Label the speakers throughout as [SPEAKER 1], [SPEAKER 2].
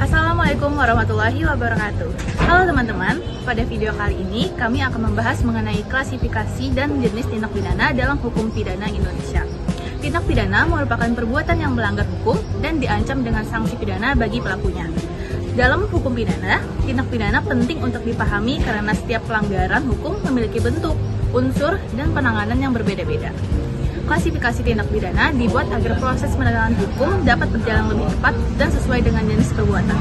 [SPEAKER 1] Assalamualaikum warahmatullahi wabarakatuh. Halo teman-teman, pada video kali ini kami akan membahas mengenai klasifikasi dan jenis tindak pidana dalam hukum pidana Indonesia. Tindak pidana merupakan perbuatan yang melanggar hukum dan diancam dengan sanksi pidana bagi pelakunya. Dalam hukum pidana, tindak pidana penting untuk dipahami karena setiap pelanggaran hukum memiliki bentuk, unsur, dan penanganan yang berbeda-beda. Klasifikasi tindak pidana dibuat agar proses penegakan hukum dapat berjalan lebih cepat dan sesuai dengan jenis perbuatan.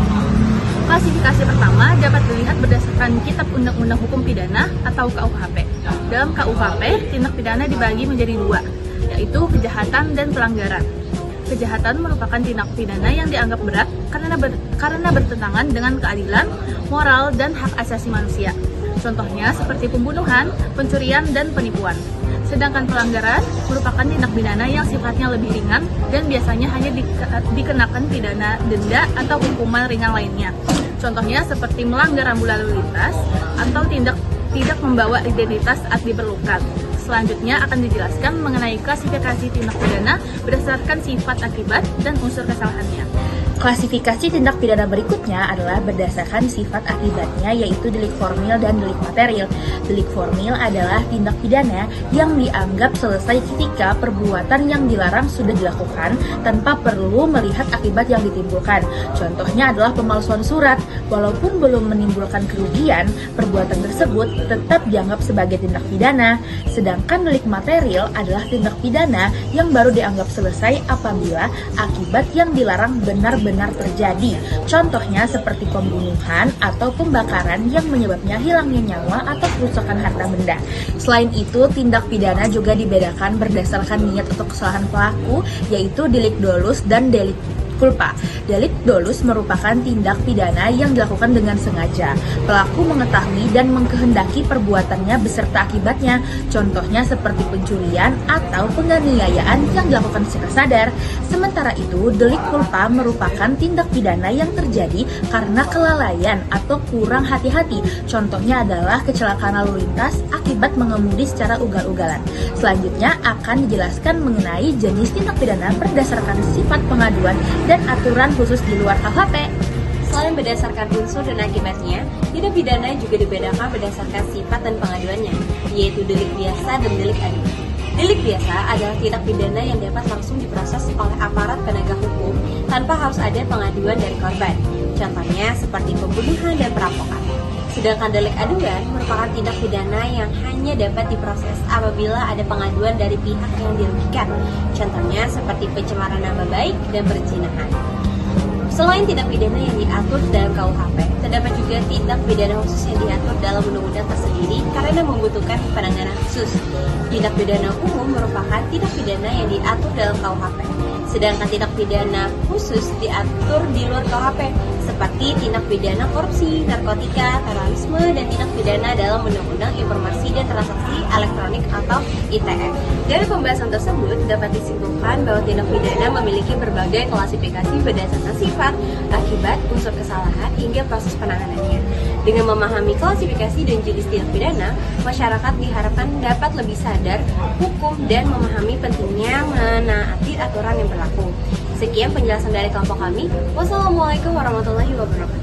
[SPEAKER 1] Klasifikasi pertama dapat dilihat berdasarkan Kitab Undang-Undang Hukum Pidana atau KUHP. Dalam KUHP, tindak pidana dibagi menjadi dua, yaitu kejahatan dan pelanggaran. Kejahatan merupakan tindak pidana yang dianggap berat karena bertentangan dengan keadilan, moral, dan hak asasi manusia. Contohnya seperti pembunuhan, pencurian, dan penipuan. Sedangkan pelanggaran merupakan tindak pidana yang sifatnya lebih ringan dan biasanya hanya dikenakan pidana denda atau hukuman ringan lainnya. Contohnya seperti melanggar rambu lalu lintas atau tidak membawa identitas saat diperlukan. Selanjutnya akan dijelaskan mengenai klasifikasi tindak pidana berdasarkan sifat akibat dan unsur kesalahannya.
[SPEAKER 2] Klasifikasi tindak pidana berikutnya adalah berdasarkan sifat akibatnya, yaitu delik formil dan delik material. Delik formil adalah tindak pidana yang dianggap selesai ketika perbuatan yang dilarang sudah dilakukan tanpa perlu melihat akibat yang ditimbulkan. Contohnya adalah pemalsuan surat. Walaupun belum menimbulkan kerugian, perbuatan tersebut tetap dianggap sebagai tindak pidana. Sedangkan delik material adalah tindak pidana yang baru dianggap selesai apabila akibat yang dilarang benar-benar terjadi. Contohnya seperti pembunuhan atau pembakaran yang menyebabnya hilangnya nyawa atau kerusakan harta benda. Selain itu, tindak pidana juga dibedakan berdasarkan niat atau kesalahan pelaku, yaitu delik dolus dan delik culpa. Delik dolus merupakan tindak pidana yang dilakukan dengan sengaja. Pelaku mengetahui dan mengkehendaki perbuatannya beserta akibatnya. Contohnya seperti pencurian atau penganiayaan yang dilakukan secara sadar. Sementara itu, delik culpa merupakan tindak pidana yang terjadi karena kelalaian atau kurang hati-hati. Contohnya adalah kecelakaan lalu lintas akibat mengemudi secara ugal-ugalan. Selanjutnya akan dijelaskan mengenai jenis tindak pidana berdasarkan sifat pengaduan dan aturan khusus di luar KUHP.
[SPEAKER 3] Selain berdasarkan unsur dan akibatnya, tindak pidana juga dibedakan berdasarkan sifat dan pengaduannya, yaitu delik biasa dan delik aduan. Delik biasa adalah tindak pidana yang dapat langsung diproses oleh aparat penegak hukum tanpa harus ada pengaduan dari korban. Contohnya seperti pembunuhan dan perampokan. Sedangkan delik aduan merupakan tindak pidana yang hanya dapat diproses apabila ada pengaduan dari pihak yang dirugikan. Contohnya seperti pencemaran nama baik dan perzinahan. Selain tindak pidana yang diatur dalam KUHP, terdapat juga tindak pidana khusus yang diatur dalam undang-undang tersendiri karena membutuhkan penanganan khusus. Tindak pidana umum merupakan tindak pidana yang diatur dalam KUHP. Sedangkan tindak pidana khusus diatur di luar KUHP, seperti tindak pidana korupsi, narkotika, terorisme, dan tindak pidana dalam Undang-Undang Informasi dan Transaksi Elektronik atau ITE. Dari pembahasan tersebut dapat disimpulkan bahwa tindak pidana memiliki berbagai klasifikasi berdasarkan sifat, akibat, unsur kesalahan, hingga proses penanganannya. Dengan memahami klasifikasi dan jenis tindak pidana, masyarakat diharapkan dapat lebih sadar hukum dan memahami pentingnya menaati aturan yang berlaku. Sekian penjelasan dari kelompok kami. Wassalamualaikum warahmatullahi wabarakatuh.